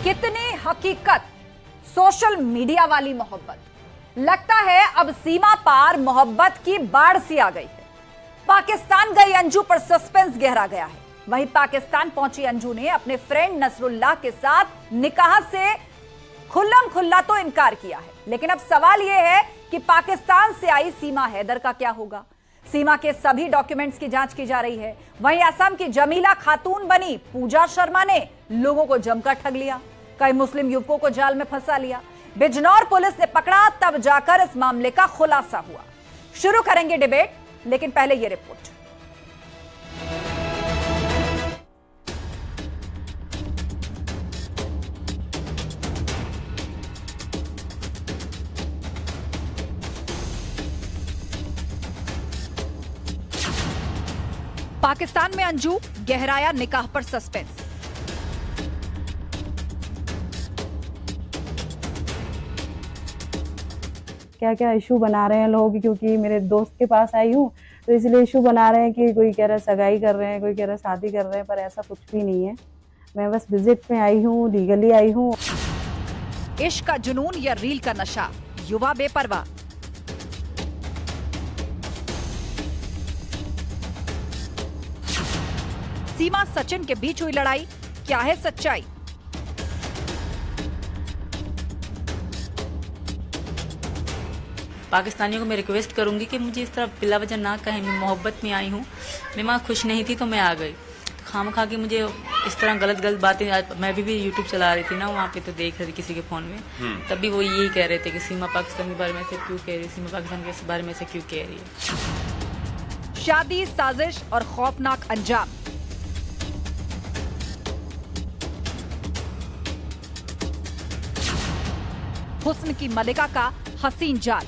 कितनी हकीकत social media वाली मोहब्बत। लगता है अब सीमा पार मोहब्बत की बाढ़ सी आ गई है। पाकिस्तान गई अंजू पर सस्पेंस गहरा गया है। वहीं पाकिस्तान पहुंची अंजू ने अपने फ्रेंड नसरुल्लाह के साथ निकाह से खुल्लम खुल्ला तो इनकार किया है, लेकिन अब सवाल यह है कि पाकिस्तान से आई सीमा हैदर का क्या होगा। सीमा के सभी डॉक्यूमेंट्स की जांच की जा रही है। वहीं असम की जमीला खातून बनी पूजा शर्मा ने लोगों को जमकर ठग लिया, कई मुस्लिम युवकों को जाल में फंसा लिया। बिजनौर पुलिस ने पकड़ा, तब जाकर इस मामले का खुलासा हुआ। शुरू करेंगे डिबेट, लेकिन पहले यह रिपोर्ट। पाकिस्तान में अंजू गहराया निकाह पर सस्पेंस। क्या क्या इशू बना रहे हैं लोग, क्योंकि मेरे दोस्त के पास आई हूँ तो इसलिए इशू बना रहे हैं कि कोई कह रहा है सगाई कर रहे हैं, कोई कह रहा है शादी कर रहे हैं, पर ऐसा कुछ भी नहीं है। मैं बस विजिट में आई हूँ, लीगली आई हूँ। इश्क का जुनून या रील का नशा, युवा बेपरवाह। सीमा सचिन के बीच हुई लड़ाई, क्या है सच्चाई? पाकिस्तानियों को मैं रिक्वेस्ट करूंगी कि मुझे इस तरह बिला वजह ना कहें। मैं मोहब्बत में आई हूँ, मैं वहाँ खुश नहीं थी तो मैं आ गई। तो खामखा के मुझे इस तरह गलत बातें, मैं भी यूट्यूब चला रही थी ना, वहाँ पे तो देख रही थी किसी के फोन में, तभी वो यही कह रहे थे कि सीमा पाकिस्तान के बारे में से क्यों कह रही है, सीमा पाकिस्तान के बारे में से क्यों कह रही है। शादी, साजिश और खौफनाक अंजाम। हुस्न की मलिका का हसीन जाल।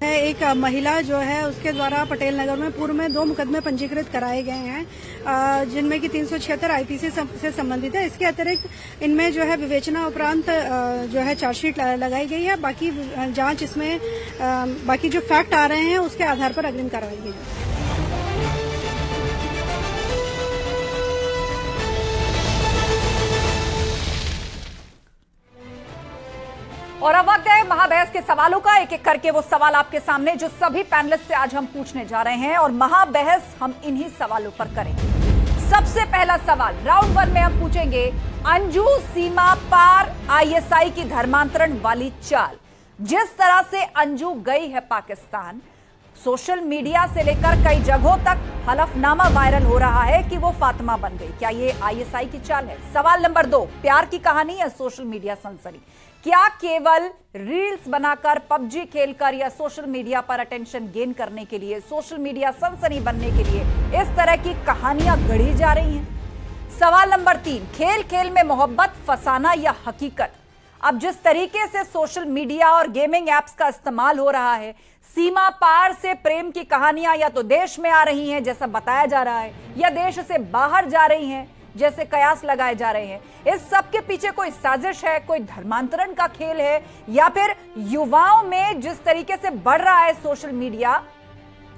एक महिला जो है उसके द्वारा पटेल नगर में पूर्व में 2 मुकदमे पंजीकृत कराए गए हैं, जिनमें कि 376 आईपीसी से संबंधित है। इसके अतिरिक्त इनमें जो है विवेचना उपरांत जो है चार्जशीट लगाई गई है। बाकी जांच इसमें बाकी जो फैक्ट आ रहे हैं उसके आधार पर अग्रिम कार्रवाई की जाएगी। और अब वक्त है महाबहस के सवालों का। एक एक करके वो सवाल आपके सामने जो सभी पैनलिस्ट से आज हम पूछने जा रहे हैं, और महाबहस हम इन्हीं सवालों पर करेंगे। सबसे पहला सवाल राउंड 1 में हम पूछेंगे, अंजू सीमा पार आईएसआई की धर्मांतरण वाली चाल। जिस तरह से अंजू गई है पाकिस्तान, सोशल मीडिया से लेकर कई जगहों तक हलफनामा वायरल हो रहा है कि वो फातिमा बन गई। क्या ये आईएसआई की चाल है? सवाल नंबर 2, प्यार की कहानी या सोशल मीडिया सनसनी? क्या केवल रील्स बनाकर, पबजी खेलकर या सोशल मीडिया पर अटेंशन गेन करने के लिए, सोशल मीडिया सनसनी बनने के लिए इस तरह की कहानियां गढ़ी जा रही हैं? सवाल नंबर 3, खेल खेल में मोहब्बत, फसाना या हकीकत? अब जिस तरीके से सोशल मीडिया और गेमिंग एप्स का इस्तेमाल हो रहा है, सीमा पार से प्रेम की कहानियां या तो देश में आ रही हैं जैसा बताया जा रहा है, या देश से बाहर जा रही हैं जैसे कयास लगाए जा रहे हैं। इस सब के पीछे कोई साजिश है, कोई धर्मांतरण का खेल है, या फिर युवाओं में जिस तरीके से बढ़ रहा है सोशल मीडिया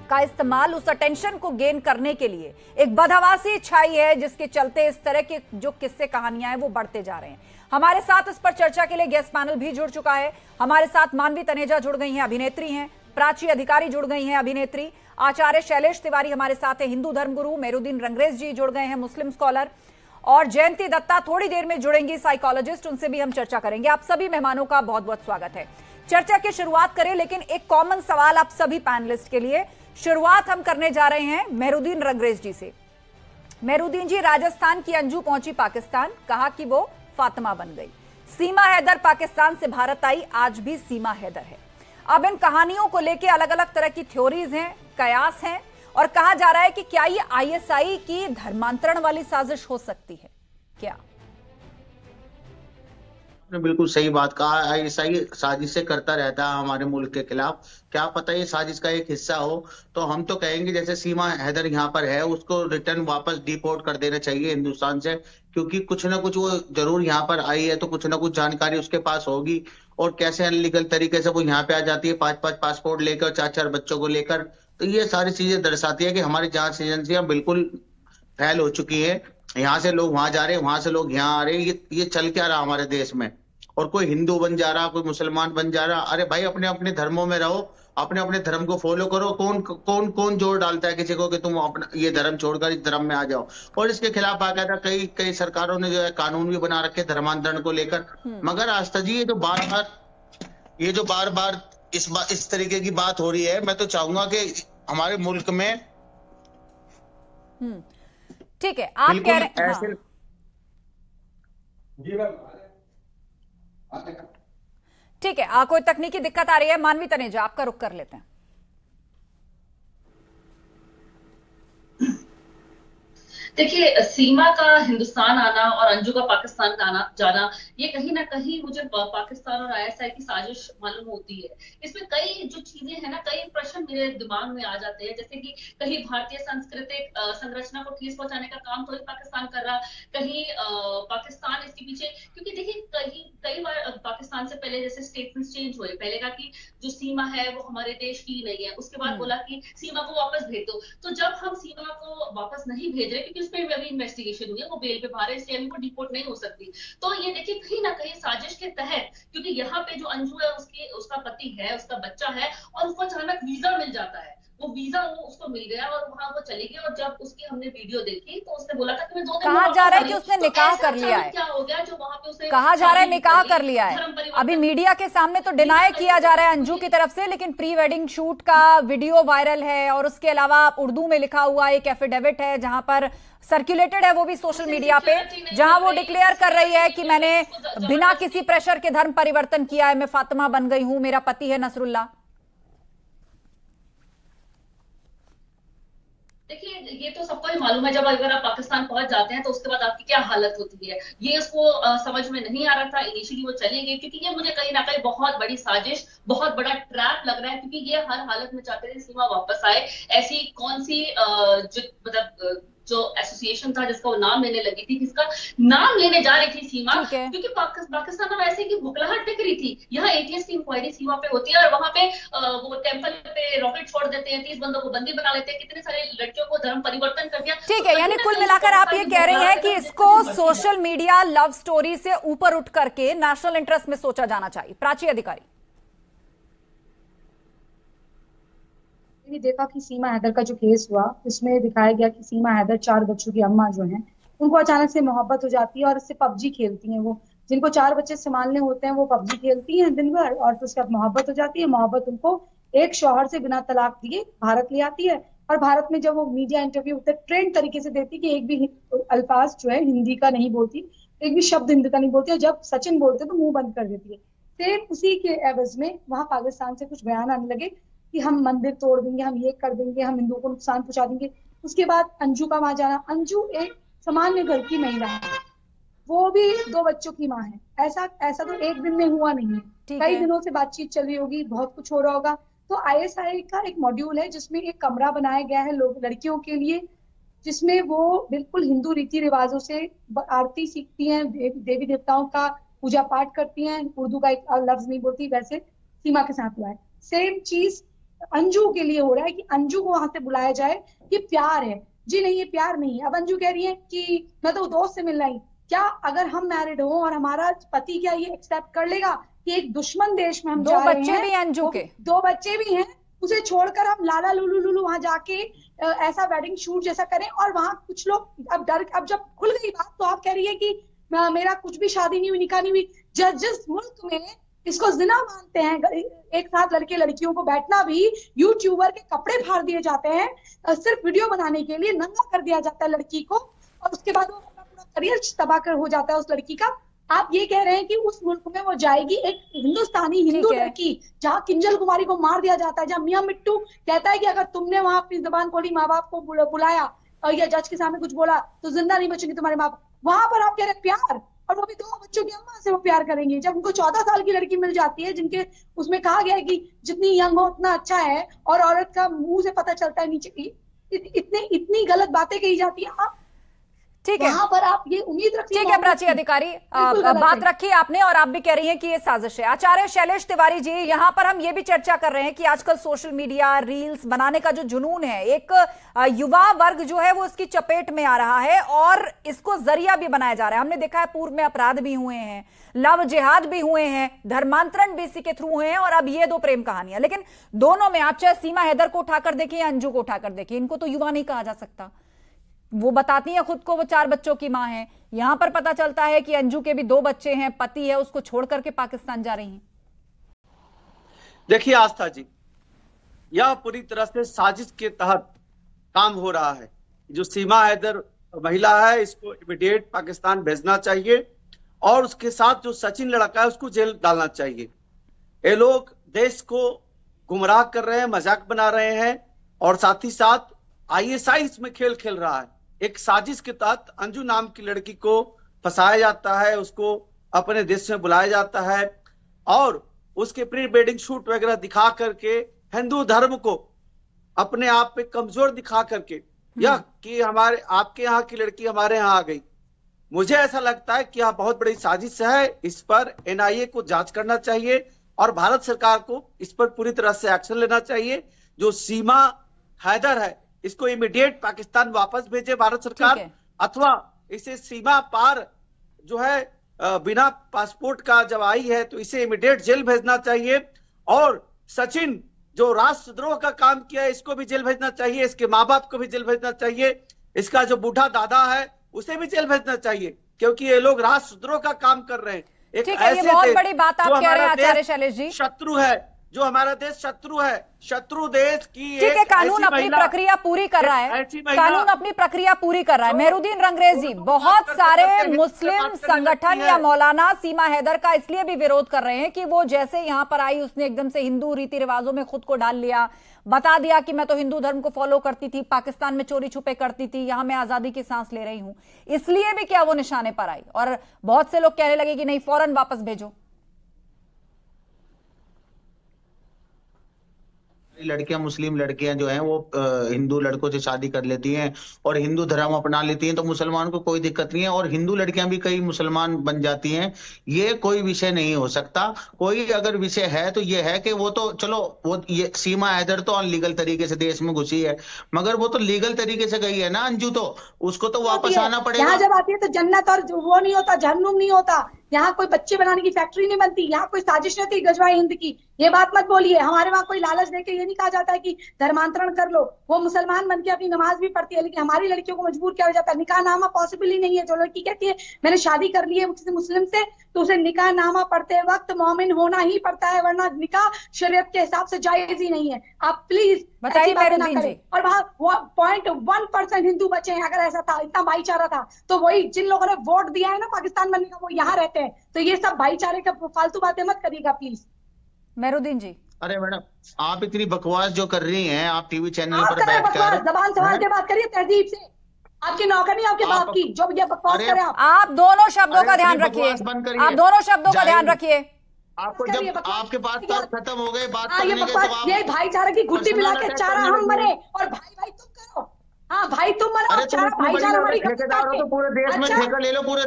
का इस्तेमाल उस अटेंशन को गेन करने के लिए, एक बदहवासी छाई है जिसके चलते इस तरह के जो किस्से कहानियां हैं वो बढ़ते जा रहे हैं। हमारे साथ इस पर चर्चा के लिए गेस्ट पैनल भी जुड़ चुका है। हमारे साथ मानवी तनेजा जुड़ गई हैं, अभिनेत्री हैं। प्राची अधिकारी जुड़ गई हैं, अभिनेत्री। आचार्य शैलेश तिवारी हमारे साथ है, हिंदू धर्मगुरु। मेहरुद्दीन रंगरेज जी जुड़ गए हैं, मुस्लिम स्कॉलर। और जयंती दत्ता थोड़ी देर में जुड़ेंगी, साइकोलॉजिस्ट, उनसे भी हम चर्चा करेंगे। आप सभी मेहमानों का बहुत बहुत स्वागत है। चर्चा की शुरुआत करें, लेकिन एक कॉमन सवाल आप सभी पैनलिस्ट के लिए। शुरुआत हम करने जा रहे हैं मेहरुद्दीन रंगरेज जी से। मेहरुद्दीन जी, राजस्थान की अंजू पहुंची पाकिस्तान, कहा कि वो फातिमा बन गई। सीमा हैदर पाकिस्तान से भारत आई, आज भी सीमा हैदर है। अब इन कहानियों को लेकर अलग अलग तरह की थ्योरीज हैं, कयास हैं, और कहा जा रहा है कि क्या ये आईएसआई की धर्मांतरण वाली साजिश हो सकती है क्या? बिल्कुल सही बात कहा। आईएसआई साजिशें करता रहता है हमारे मुल्क के खिलाफ। क्या पता ये साजिश का एक हिस्सा हो। तो हम तो कहेंगे जैसे सीमा हैदर यहाँ पर है, उसको रिटर्न वापस डिपोर्ट कर देना चाहिए हिंदुस्तान से, क्योंकि कुछ ना कुछ वो जरूर यहाँ पर आई है तो कुछ ना कुछ जानकारी उसके पास होगी। और कैसे अनलीगल तरीके से वो यहाँ पे आ जाती है 5-5 पासपोर्ट लेकर, 4-4 बच्चों को लेकर। तो ये सारी चीजें दर्शाती है कि हमारी जांच एजेंसियां बिल्कुल फैल हो चुकी है। यहाँ से लोग वहां जा रहे हैं, वहां से लोग यहाँ आ रहे हैं। ये चल क्या रहा हमारे देश में? और कोई हिंदू बन जा रहा, कोई मुसलमान बन जा रहा। अरे भाई, अपने अपने धर्मों में रहो, अपने अपने धर्म को फॉलो करो। कौन कौन कौन जोर डालता है किसी को कि तुम अपना ये धर्म छोड़कर इस धर्म में आ जाओ? और इसके खिलाफ बाकायदा कई कई सरकारों ने जो है कानून भी बना रखे धर्मांतरण को लेकर। मगर आस्था जी, ये जो बार बार इस तरीके की बात हो रही है, मैं तो चाहूंगा कि हमारे मुल्क में ठीक है, आप कह रहे हैं ऐसे जी मैम। ठीक है, कोई तकनीकी दिक्कत आ रही है? मानवी तनेजा, आपका रुख कर लेते हैं। देखिए, सीमा का हिंदुस्तान आना और अंजू का पाकिस्तान जाना, ये कहीं ना कहीं मुझे पाकिस्तान और आईएसआई की साजिश मालूम होती है। इसमें कई जो चीजें हैं ना, कई प्रश्न मेरे दिमाग में आ जाते हैं, जैसे कि कहीं भारतीय सांस्कृतिक संरचना को ठेस पहुंचाने का काम तो ही पाकिस्तान कर रहा, कहीं पाकिस्तान इसके पीछे, क्योंकि देखिए कई बार पाकिस्तान से पहले जैसे स्टेटमेंट चेंज हुए, पहले कहा कि जो सीमा है वो हमारे देश की नहीं है, उसके बाद बोला कि सीमा को वापस भेज दो। तो जब हम सीमा को वापस नहीं भेज रहे, क्योंकि उस पर अभी इन्वेस्टिगेशन हुई है, वो बेल पे बाहर है, इसलिए अभी वो डिपोर्ट नहीं हो सकती, तो ये देखिए कहीं ना कहीं साजिश के तहत, क्योंकि यहाँ पे जो अंजू है उसका पति है, उसका बच्चा है, और उसको अचानक वीजा मिल जाता है। वो वीजा उसको मिल गया और वहां वो चली गई, और जब उसकी हमने वीडियो देखी तो उसने बोला था कि मैं 2 दिन कहा जा रहा है कि उसने निकाह कर लिया है। क्या हो गया जो वहां पे उसे कहा जा रहा है निकाह कर लिया है। अभी मीडिया के सामने तो डिनाई किया जा रहा है अंजू की तरफ से, लेकिन प्री वेडिंग शूट का वीडियो वायरल है, और उसके अलावा उर्दू में लिखा हुआ एक एफिडेविट है जहां पर सर्कुलेटेड है, वो भी सोशल मीडिया पे, जहां वो डिक्लेयर कर रही है कि मैंने बिना किसी प्रेशर के धर्म परिवर्तन किया है, मैं फातिमा बन गई हूं, मेरा पति है नसरुल्लाह। देखिए, ये तो सबको ही मालूम है, जब अगर आप पाकिस्तान पहुंच जाते हैं तो उसके बाद आपकी क्या हालत होती है। ये उसको समझ में नहीं आ रहा था, इनिशियली वो चली गई, क्योंकि ये मुझे कहीं ना कहीं बहुत बड़ी साजिश, बहुत बड़ा ट्रैप लग रहा है, क्योंकि ये हर हालत में चाहते थे सीमा वापस आए। ऐसी कौन सी जो एसोसिएशन था जिसका वो नाम लेने लगी थी, जिसका नाम लेने जा रही थी सीमा, क्योंकि पाकिस्तान में वैसे की बुखलाहट दिख रही थी। यहाँ एटीएस की इंक्वायरी सीमा पे होती है, और वहां पे वो टेंपल पे रॉकेट छोड़ देते हैं, 30 बंदों को बंदी बना लेते हैं, कितने सारे लड़कियों को धर्म परिवर्तन कर दिया। ठीक है, यानी कुल मिलाकर आप ये कह रही हैं कि इसको सोशल मीडिया लव स्टोरी से ऊपर उठ करके नेशनल इंटरेस्ट में सोचा जाना चाहिए। प्राची अधिकारी, देखा कि सीमा हैदर का जो केस हुआ, उसमें दिखाया गया कि सीमा हैदर 4 बच्चों की अम्मा जो हैं, उनको अचानक से मोहब्बत हो जाती है और इससे पबजी खेलती हैं। वो जिनको 4 बच्चे संभालने होते हैं वो पबजी खेलती हैं दिन भर, और तो उसके बाद मोहब्बत हो जाती है। मोहब्बत उनको एक शौहर से बिना तलाक दिए भारत ले आती है, और भारत में जब वो मीडिया इंटरव्यू होता है ट्रेंड तरीके से देती कि एक भी अल्फाज जो है हिंदी का नहीं बोलती, एक भी शब्द हिंदी का नहीं बोलती, और जब सचिन बोलते तो मुंह बंद कर देती है। सेम उसी के एवज में वहां पाकिस्तान से कुछ बयान आने लगे कि हम मंदिर तोड़ देंगे, हम ये कर देंगे, हम हिंदुओं को नुकसान पहुंचा देंगे। उसके बाद अंजू का वहां जाना, अंजू एक सामान्य घर की महिला है, वो भी 2 बच्चों की माँ है। ऐसा तो एक दिन में हुआ नहीं है, कई दिनों से बातचीत चल रही होगी, बहुत कुछ हो रहा होगा। तो आईएसआई का एक मॉड्यूल है जिसमें एक कमरा बनाया गया है लड़कियों के लिए, जिसमें वो बिल्कुल हिंदू रीति रिवाजों से आरती सीखती हैं, देवी देवताओं का पूजा पाठ करती हैं, उर्दू का एक लफ्ज नहीं बोलती, वैसे सीमा के साथ हुआ है। सेम चीज अंजू के लिए हो रहा है कि अंजू को वहां से बुलाया जाए, ये प्यार है। जी नहीं, ये प्यार नहीं है। अब अंजू कह रही है कि मैं तो दोस्त से मिलना ही, क्या अगर हम मैरिड हो और हमारा पति क्या ये एक्सेप्ट कर लेगा कि एक दुश्मन देश में हम जा रहे हैं? 2 बच्चे भी अंजू के, 2 बच्चे भी हैं, उसे छोड़कर हम लाला लुलू वहां जाके ऐसा वेडिंग शूट जैसा करें, और वहां कुछ लोग अब जब खुल गई बात तो आप कह रही है कि मेरा कुछ भी शादी नहीं हुई, निकाह नहीं हुई। जिस मुल्क में इसको जिना मानते हैं, एक साथ लड़के लड़कियों को बैठना भी, यूट्यूबर के कपड़े फाड़ दिए जाते हैं, सिर्फ वीडियो बनाने के लिए नंगा कर दिया जाता है लड़की को, और उसके बाद वो अपना पूरा करियर तबाह कर हो जाता है उस लड़की का। आप ये कह रहे हैं कि उस मुल्क में वो जाएगी, एक हिंदुस्तानी हिंदू लड़की, जहाँ किंजल कुमारी को मार दिया जाता है, जहाँ मियां मिट्टू कहता है कि अगर तुमने वहां अपनी जबान खोली, माँ बाप को बुलाया या जज के सामने कुछ बोला तो जिंदा नहीं बचेंगे तुम्हारे माँ बाप। वहां पर आप कह रहे हैं प्यार, और वो भी 2 बच्चों की अम्मा से वो प्यार करेंगे, जब उनको 14 साल की लड़की मिल जाती है जिनके उसमें कहा गया है कि जितनी यंग हो उतना अच्छा है, और औरत का मुंह से पता चलता है नीचे की, इतनी गलत बातें कही जाती है। आप ठीक है, वहां पर आप ये उम्मीद रखिए। ठीक है प्राची अधिकारी, बात रखी आपने और आप भी कह रही हैं कि ये साजिश है। आचार्य शैलेश तिवारी जी, यहां पर हम ये भी चर्चा कर रहे हैं कि आजकल सोशल मीडिया रील्स बनाने का जो जुनून है, एक युवा वर्ग जो है वो इसकी चपेट में आ रहा है और इसको जरिया भी बनाया जा रहा है। हमने देखा है पूर्व में अपराध भी हुए हैं, लव जिहाद भी हुए हैं, धर्मांतरण भी इसी के थ्रू हुए हैं और अब ये दो प्रेम कहानियां। लेकिन दोनों में आप चाहे सीमा हैदर को उठाकर देखिए या अंजू को उठाकर देखिए, इनको तो युवा नहीं कहा जा सकता। वो बताती हैं खुद को वो 4 बच्चों की मां है। यहां पर पता चलता है कि अंजू के भी 2 बच्चे हैं, पति है, उसको छोड़ करके पाकिस्तान जा रही हैं। देखिए आस्था जी, यह पूरी तरह से साजिश के तहत काम हो रहा है। जो सीमा हैदर महिला है, इसको इमीडिएट पाकिस्तान भेजना चाहिए और उसके साथ जो सचिन लड़का है उसको जेल डालना चाहिए। ये लोग देश को गुमराह कर रहे हैं, मजाक बना रहे हैं और साथ ही साथ ISI इसमें खेल खेल रहा है। एक साजिश के तहत अंजू नाम की लड़की को फंसाया जाता है, उसको अपने देश में बुलाया जाता है और उसके प्री वेडिंग शूट वगैरह दिखा करके हिंदू धर्म को अपने आप पे कमजोर दिखा करके यह कि हमारे आपके यहाँ की लड़की हमारे यहाँ आ गई। मुझे ऐसा लगता है कि यह बहुत बड़ी साजिश है। इस पर NIA को जांच करना चाहिए और भारत सरकार को इस पर पूरी तरह से एक्शन लेना चाहिए। जो सीमा हैदर है इसको इमीडिएट पाकिस्तान वापस भेजे भारत सरकार, अथवा इसे सीमा पार जो है बिना पासपोर्ट का जब आई है तो इसे इमीडिएट जेल भेजना चाहिए। और सचिन जो राष्ट्रद्रोह का काम किया है इसको भी जेल भेजना चाहिए, इसके माँ बाप को भी जेल भेजना चाहिए, इसका जो बूढ़ा दादा है उसे भी जेल भेजना चाहिए, क्योंकि ये लोग राष्ट्रद्रोह का काम कर रहे हैं। एक ऐसे ये बहुत बड़ी बात आप कह रहे हैं आचार्य शैलेश जी। शत्रु है, जो हमारा देश शत्रु है, शत्रु देश की ठीक है, कानून अपनी प्रक्रिया पूरी कर रहा है, कानून अपनी प्रक्रिया पूरी कर रहा है। मेहरुद्दीन रंगरेज जी, बहुत सारे मुस्लिम संगठन या मौलाना सीमा हैदर का इसलिए भी विरोध कर रहे हैं कि वो जैसे यहां पर आई उसने एकदम से हिंदू रीति रिवाजों में खुद को डाल लिया, बता दिया कि मैं तो हिंदू धर्म को फॉलो करती थी, पाकिस्तान में चोरी छुपे करती थी, यहां मैं आजादी की सांस ले रही हूं। इसलिए भी क्या वो निशाने पर आई और बहुत से लोग कहने लगे कि नहीं फौरन वापस भेजो। लड़कियां, मुस्लिम लड़कियां जो हैं वो हिंदू लड़कों से शादी कर लेती हैं और हिंदू धर्म अपना लेती हैं, तो मुसलमान को कोई दिक्कत नहीं है। और हिंदू लड़कियां भी कई मुसलमान बन जाती हैं। ये कोई विषय नहीं हो सकता। कोई अगर विषय है तो ये है कि वो तो चलो, वो ये सीमा हैदर तो अनलीगल तरीके से देश में घुसी है, मगर वो तो लीगल तरीके से गई है ना अंजू, तो उसको तो वापस आना पड़ेगा। यहाँ जब आती है तो जन्नत और वो नहीं होता, जहन्नुम नहीं होता। यहाँ कोई बच्चे बनाने की फैक्ट्री नहीं बनती, यहाँ कोई साजिश नहीं थी गजवाए हिंद की। ये बात मत बोलिए। हमारे वहाँ कोई लालच देके ये नहीं कहा जाता है कि धर्मांतरण कर लो। वो मुसलमान बनके अपनी नमाज भी पढ़ती है, लेकिन हमारी लड़कियों को मजबूर किया जाता है। निकाह नामा पॉसिबल ही नहीं है। जो लड़की कहती है मैंने शादी कर ली है किसी मुस्लिम से, तो उसे निकाह नामा पढ़ते वक्त मोमिन होना ही पड़ता है, वरना निकाह शरीयत के हिसाब से जायज ही नहीं है। आप प्लीज बताइए ना करें। और वहाँ 0.1% हिंदू बचे हैं। अगर ऐसा था, इतना भाईचारा था, तो वही जिन लोगों ने वोट दिया है ना पाकिस्तान बनने का, वो यहाँ रहते हैं। तो ये सब भाईचारे का फालतू बातें मत करिएगा प्लीज। मेहरुद्दीन जी, अरे मैडम आप इतनी बकवास जो कर रही हैं, आप टीवी चैनल पर बैठकर जबान संभाल के बात करिए तहजीब से। आपकी नौकरी आपके बाप की जो ये बकवास करे। आप दोनों शब्दों का ध्यान रखिए, आप दोनों शब्दों का ध्यान रखिए। आपको जब आपके पास खत्म हो गए बात करने के, तो ये भाईचारे की गुड्डी मिला के चारा हम मरे और भाई भाई तुम करो। हाँ भाई तुम मरो, भाईचारा हमारी ठेकेदार हो तो पूरे देश में ठेका ले लो, पूरे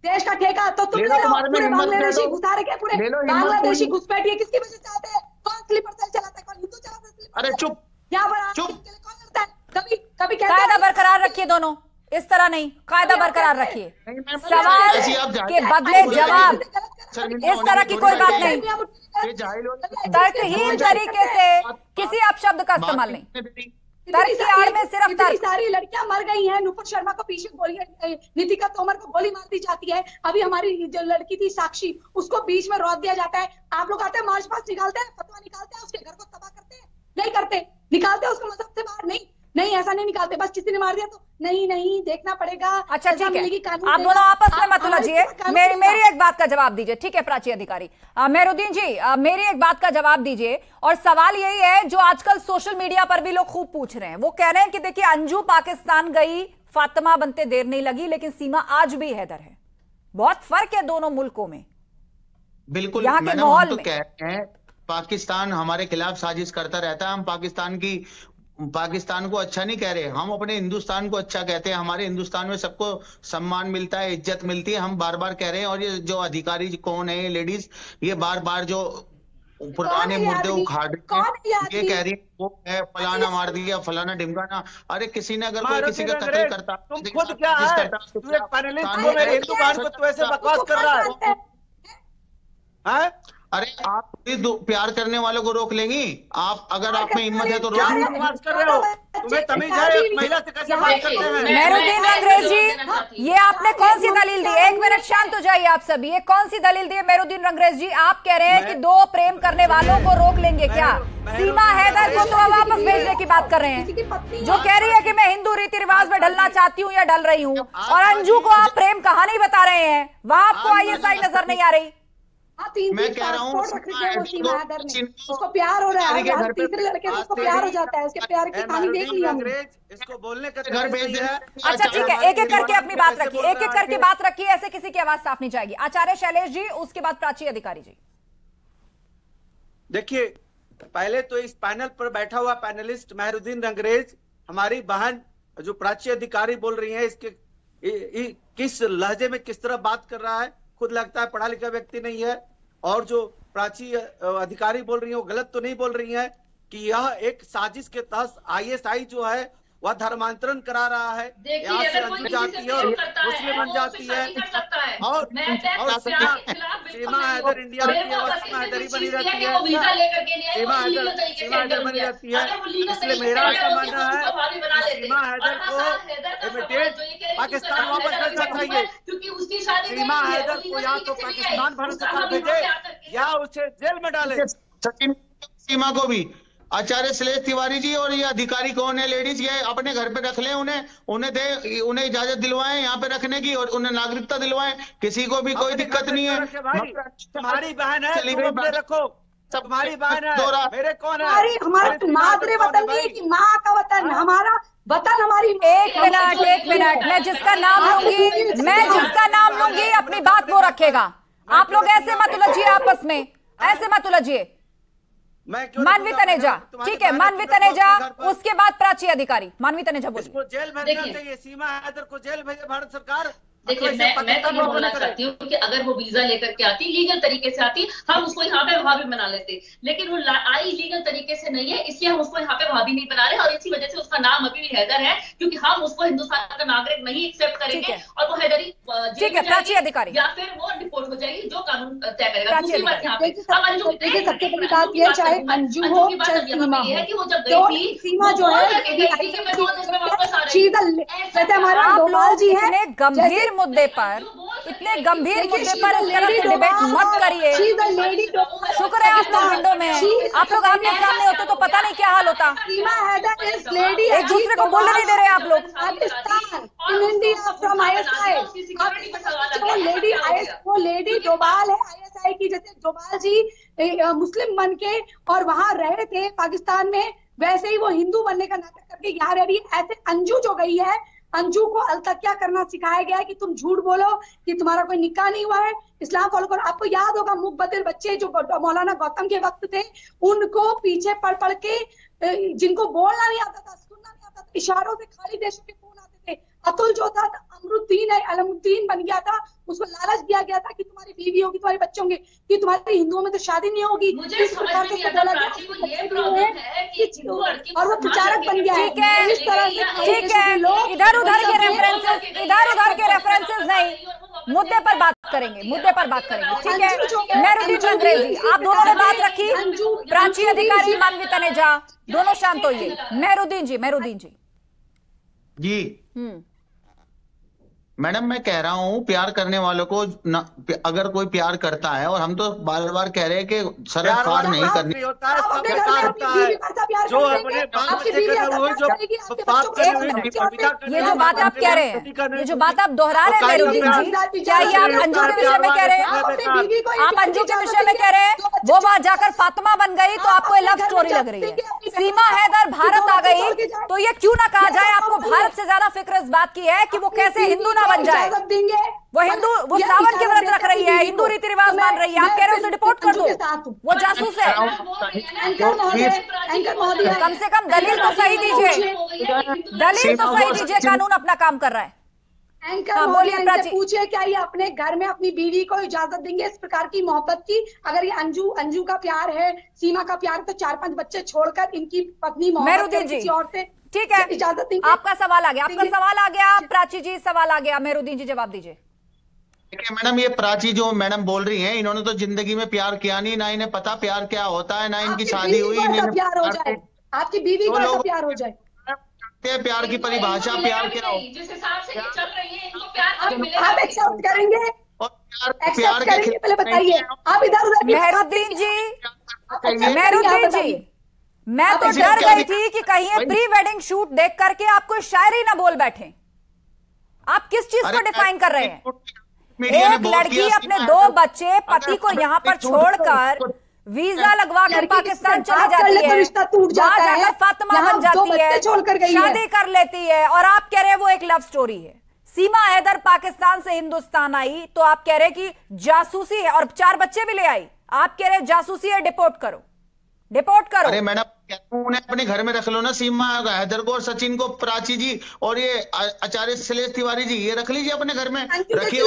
देश का ठेका तो तुम ले लो। पूरे बांग्लादेशी घुसा रखे, पूरे बांग्लादेशी घुसपैठिए किसकी वजह से आते हैं? कौन स्लीपर सेल चलाता है, कौन हिंदू चलाता है? अरे चुप, यहाँ पर चुप कौन करता है? कभी कायदा बरकरार रखिए दोनों, इस तरह नहीं, कायदा बरकरार रखिए। सवाल के बदले जवाब, इस तरह की कोई बात नहीं। तर्कहीन तरीके से किसी अपशब्द का इस्तेमाल नहीं। तर्क की आड़ में सिर्फ तर्क। सारी लड़कियां मर गई हैं। नुपुर शर्मा को पीछे गोली, नीतिका तोमर को गोली मार दी जाती है। अभी हमारी जो लड़की थी साक्षी, उसको बीच में रोक दिया जाता है। आप लोग आते हैं मार्च पास्ट निकालते हैं, फतवा निकालते हैं, उसके घर को तबाह करते हैं? नहीं करते। निकालते हैं उसको मजहब से बाहर? नहीं, ऐसा नहीं निकालते। बस किसी ने मार दिया तो नहीं देखना पड़ेगा। अच्छा ठीक है, आप दोनों आपस में मत उलझिए। मेरी एक बात का जवाब दीजिए, ठीक है प्राची अधिकारी। मेहरुद्दीन जी, मेरी एक बात का जवाब दीजिए। और सवाल यही है जो आजकल सोशल मीडिया पर भी लोग खूब पूछ रहे हैं। वो कह रहे हैं कि देखिए अंजू पाकिस्तान गई, फातिमा बनते देर नहीं लगी, लेकिन सीमा आज भी हैदर है। बहुत फर्क है दोनों मुल्कों में। बिल्कुल, यहाँ के माहौल में कहते हैं पाकिस्तान हमारे खिलाफ साजिश करता रहता है। हम पाकिस्तान की पाकिस्तान को अच्छा नहीं कह रहे, हम अपने हिंदुस्तान को अच्छा कहते हैं। हमारे हिंदुस्तान में सबको सम्मान मिलता है, इज्जत मिलती है, हम बार बार कह रहे हैं। और ये जो अधिकारी कौन है, ये लेडीज, ये बार बार जो पुराने मुद्दे उखाड़ रहे हैं, ये कह रही है वो है फलाना मार दिया, फलाना ढिमकाना। अरे किसी ने अगर कोई किसी का कत्ल करता, तुम खुद क्या है, तू एक पैनलिस्ट को, मेरे हिंदू बहन को तू ऐसे बकवास कर रहा है? अरे आप प्यार करने वालों को रोक लेंगी? आप अगर आप में हिम्मत है तो रोक बकवास कर रहे हो? तुम्हें तमीज है एक महिला से कैसे बात करते हैं? मेहरुद्दीन रंगरेज जी, ये आपने कौन सी दलील दी? एक मिनट शांत हो जाइए आप सभी। ये कौन सी दलील दी है मेहरुद्दीन रंगरेज जी? आप कह रहे हैं कि दो प्रेम करने वालों को रोक लेंगे क्या? सीमा हैदर को तो वापस भेजने की बात कर रहे हैं, जो कह रही है कि मैं हिंदू रीति रिवाज में ढलना चाहती हूँ या ढल रही हूँ। और अंजू को आप प्रेम कहानी बता रहे हैं, वहां आपको ISI नजर नहीं आ रही। मैं कह रहा हूँ उसको प्यार हो रहा है, तीसरे लड़के से उसको प्यार हो जाता है, उसके प्यार की कहानी देख लिया हमने। इसको बोलने का घर भेज दिया। अच्छा ठीक है, एक एक करके अपनी बात रखिए, एक एक करके बात रखिए, ऐसे किसी की आवाज साफ नहीं जाएगी। आचार्य शैलेश जी, उसके बाद प्राची अधिकारी जी। देखिए, पहले तो इस पैनल पर बैठा हुआ पैनलिस्ट मेहरुद्दीन रंगरेज, हमारी बहन जो प्राची अधिकारी बोल रही है, इसके किस लहजे में किस तरह बात कर रहा है, खुद लगता है पढ़ा लिखा व्यक्ति नहीं है। और जो प्राची अधिकारी बोल रही है वो गलत तो नहीं बोल रही है कि यह एक साजिश के तहत ISI जो है वह धर्मांतरण करा रहा है, यहाँ से अंजू जाती है और मुस्लिम बन जाती है। और सीमा हैदर इंडिया की सीमा हैदरी बनी रहती है, सीमा हैदर बनी रहती है। इसलिए मेरा ऐसा मानना है सीमा हैदर को इमीडिएट पाकिस्तान वापस भेजना चाहिए। सीमा हैदर को या तो पाकिस्तान भारत सरकार भेजे या उसे जेल में डाले। सीमा को भी आचार्य शैलेश तिवारी जी और ये अधिकारी कौन है लेडीज, ये अपने घर पे रख लें, उन्हें इजाजत दिलवाएं यहाँ पे रखने की और उन्हें नागरिकता दिलवाएं। किसी को भी कोई दिक्कत नहीं है। तुम्हारी बहन है, तुम अपने रखो, तुम्हारी बहन है, मेरे कौन है? हमारा मातृ वतन नहीं कि माँ का वतन, हमारा वतन हमारी। एक मिनट, मैं जिसका नाम लूंगी अपनी बात वो रखेगा। आप लोग ऐसे मत उलझिए आपस में, ऐसे मत उलझिए। मानवी तनेजा, ठीक है, मानवी तनेजा, उसके बाद प्राची अधिकारी। मानवी तनेजा बोलिए। इसको जेल भेजना चाहिए, सीमा हैदर को जेल भेजे भारत सरकार। देखिए, मैं तो ये बोलना चाहती हूँ कि अगर वो वीजा लेकर के आती, लीगल तरीके से आती, हम उसको यहाँ पे भाभी बना लेते, लेकिन वो आई लीगल तरीके से नहीं है, इसलिए हम उसको यहाँ पे भाभी नहीं बना रहे। और इसी वजह से उसका नाम अभी भी हैदर है, क्योंकि हम उसको हिंदुस्तान का नागरिक नहीं एक्सेप्ट करेंगे और वो हैदरी ठीक है, प्राची अधिकारी, या फिर वो डिपोर्ट हो जाएगी, जो कानून तय करेगा। दूसरी बात यहाँ पे सबसे बड़ी बात ये, चाहे अंजू हो चाहे सीमा हो, है कि वो जब गई थी, सीमा जो है हमारे डोभाल जी है, गंभीर मुद्दे पर, इतने गंभीर मुद्दे पर इस तरह से डिबेट मत करिए। शुक्र है आप लोग विंडो में हैं, आप लोग आमने सामने होते तो पता नहीं क्या हाल होता। एक दूसरे को बोलने नहीं दे रहे आप लोग। वो लेडी डोभाल है ISI की, जैसे डोभाल जी मुस्लिम बन के और वहां रहे थे पाकिस्तान में, वैसे ही वो हिंदू बनने का नाटक करके यहाँ रह रही है। ऐसे अंजू जो गई है, अंजू को अलतकिया करना सिखाया गया है कि तुम झूठ बोलो कि तुम्हारा कोई निकाह नहीं हुआ है, इस्लाम फॉलो करो। आपको याद होगा मुकबदिर बच्चे जो मौलाना गौतम के वक्त थे, उनको पीछे पढ़ के, जिनको बोलना नहीं आता था, सुनना नहीं आता था, इशारों से खाली देशों के फोन आते थे। अतुल जो था अलमुद्दीन बन गया था, उसको लालच दिया गया था कि तुम्हारी बीवी होगी, तुम्हारे बच्चे होंगे, कि तुम्हारे हिंदुओं में तो शादी नहीं होगी। मुझे समझ में नहीं आता प्राची को ये प्रॉब्लम है कि हिंदू लड़की और वो प्रचारक बन गया है। ठीक है, इस तरह से ठीक है, इधर उधर के रेफरेंसेस नहीं, मुद्दे पर बात करेंगे, ठीक है। मेहरुद्दीन रंगरेजी, आप दोनों ने बात रखी, प्राची अधिकारी, मानवी तनेजा, दोनों शांत होइए। मेहरुद्दीन जी। मैडम, मैं कह रहा हूँ प्यार करने वालों को अगर कोई प्यार करता है, और हम तो बार बार कह रहे हैं कि सरकार नहीं करनी होता है, जो अपने ये जो बात आप कह रहे हैं, ये जो बात आप दोहरा रहे हैं मेहरुद्दीन जी, क्या ये आप अंजू के विषय में कह रहे हैं? आप अंजू के विषय में कह रहे हैं, वो वहां जाकर फातिमा बन गई तो आपको लव स्टोरी लग रही है। सीमा हैदर भारत आ गई तो ये क्यों ना कहा जाए, आपको भारत से ज्यादा फिक्र इस बात की है कि वो कैसे हिंदू ना माँ बन जाए। देंगे वो हिंदू, वो सावन के व्रत रख रही है, हिंदू रीति रिवाज मान रही है, आप कह रहे हो उसे डिपोर्ट कर दो, वो जासूस है। कम से कम दलील तो सही दीजिए, दलील तो सही दीजिए, कानून अपना काम कर रहा है। एंकर बोलिए, इनसे पूछिए क्या ये अपने घर में अपनी बीवी को इजाजत देंगे इस प्रकार की मोहब्बत की? अगर ये अंजू का प्यार है, सीमा का प्यार, तो 4-5 बच्चे छोड़कर इनकी पत्नी मोहब्बत किसी और से, ठीक है, इजाजत देंगे? आपका सवाल आ गया, आपका सवाल आ गया। प्राची जी सवाल आ गया, मेहरुद्दीन जी जवाब दीजिए। देखिए मैडम, ये प्राची जो मैडम बोल रही हैं, इन्होंने तो जिंदगी में प्यार किया नहीं, ना इन्हें पता प्यार क्या होता है, ना इनकी शादी हुई। प्यार हो जाए, आपकी बीवी को ऐसा प्यार हो जाए, प्यार की परिभाषा प्यार क्या हो, जिस हिसाब से चल रही है इनको प्यार आप एक्सेप्ट करेंगे? प्यार करेंगे पहले बताइए। आप इधर उधर मेहरुद्दीन जी, मैं तो डर गई थी कि कहीं ये प्री वेडिंग शूट देख करके आप कोई शायरी ना बोल बैठे। आप किस चीज को डिफाइन कर रहे हैं? एक लड़की अपने 2 बच्चे पति को यहाँ पर छोड़कर वीजा लगवा कर पाकिस्तान चली जाती है, रिश्ता टूट जाता है, फातिमा बन जाती है, शादी कर लेती है, और आप कह रहे हैं वो एक लव स्टोरी है। सीमा हैदर पाकिस्तान से हिंदुस्तान आई तो आप कह रहे हैं कि जासूसी है, और 4 बच्चे भी ले आई, आप कह रहे हैं जासूसी है, डिपोर्ट करो, डिपोर्ट करो। अरे मैडम, उन्हें अपने घर में रख लो ना, सीमा हैदर को और सचिन को, प्राची जी और ये आचार्य शैलेश तिवारी जी, ये रख लीजिए अपने घर में, रखिए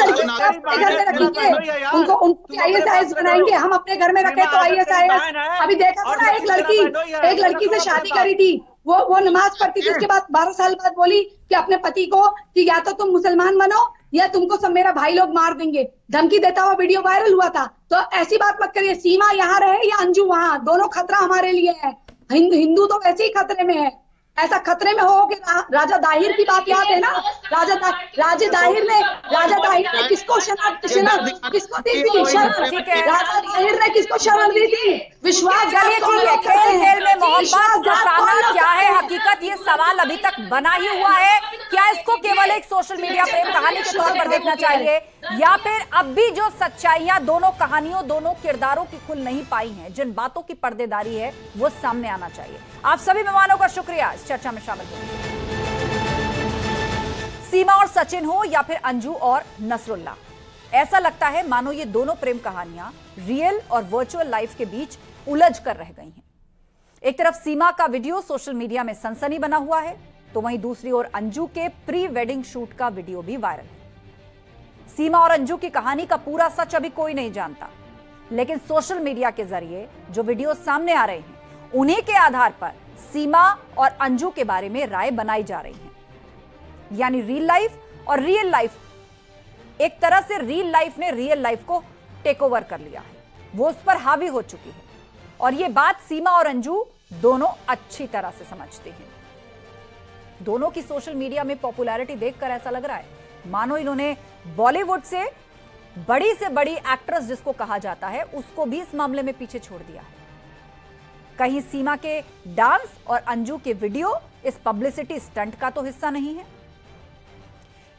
उनको IAS बनाएंगे, हम अपने घर में रखे तो IAS। अभी देखा था ना, एक लड़की से शादी करी थी, वो नमाज पढ़ती थी, उसके बाद 12 साल बाद बोली कि अपने पति को कि या तो तुम मुसलमान बनो या तुमको सब मेरा भाई लोग मार देंगे, धमकी देता हुआ वीडियो वायरल हुआ था। तो ऐसी बात मत करिए, सीमा यहाँ रहे या अंजू वहाँ, दोनों खतरा हमारे लिए है। हिंदू तो वैसे ही खतरे में है, ऐसा खतरे में हो कि राजा दाहिर की बात याद है ना? राजा दाहिर ने किसको किसको दी थी शरण? राजा दाहिर ने किसको शरण दी थी? विश्वास। चलिए ठीक है, खेल में मोहब्बत फसाना क्या है हकीकत, ये सवाल अभी तक बना ही हुआ है। क्या इसको केवल एक सोशल मीडिया प्रेम कहानी के तौर पर देखना चाहिए, या फिर अब भी जो सच्चाइयां दोनों कहानियों, दोनों किरदारों की खुल नहीं पाई हैं, जिन बातों की पर्देदारी है, वो सामने आना चाहिए। आप सभी मेहमानों का शुक्रिया इस चर्चा में शामिल होने। सीमा और सचिन हो या फिर अंजू और नसरुल्ला, ऐसा लगता है मानो ये दोनों प्रेम कहानियां रियल और वर्चुअल लाइफ के बीच उलझ कर रह गई हैं। एक तरफ सीमा का वीडियो सोशल मीडिया में सनसनी बना हुआ है, तो वहीं दूसरी ओर अंजू के प्री वेडिंग शूट का वीडियो भी वायरल है। सीमा और अंजू की कहानी का पूरा सच अभी कोई नहीं जानता, लेकिन सोशल मीडिया के जरिए जो वीडियो सामने आ रहे हैं, उन्हीं के आधार पर सीमा और अंजू के बारे में राय बनाई जा रही है। यानी रियल लाइफ और रियल लाइफ, एक तरह से रियल लाइफ ने रियल लाइफ को टेक ओवर कर लिया है, वो उस पर हावी हो चुकी है, और ये बात सीमा और अंजू दोनों अच्छी तरह से समझते हैं। दोनों की सोशल मीडिया में पॉपुलैरिटी देखकर ऐसा लग रहा है मानो इन्होंने बॉलीवुड से बड़ी एक्ट्रेस जिसको कहा जाता है, उसको भी इस मामले में पीछे छोड़ दिया है। कहीं सीमा के डांस और अंजू के वीडियो इस पब्लिसिटी स्टंट का तो हिस्सा नहीं है।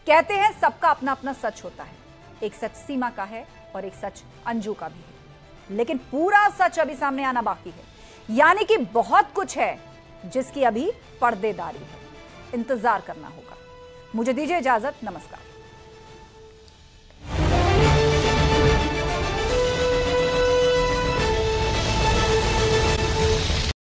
कहते हैं सबका अपना अपना सच होता है, एक सच सीमा का है और एक सच अंजू का भी है, लेकिन पूरा सच अभी सामने आना बाकी है। यानी कि बहुत कुछ है जिसकी अभी पर्देदारी है, इंतजार करना होगा। मुझे दीजिए इजाजत, नमस्कार।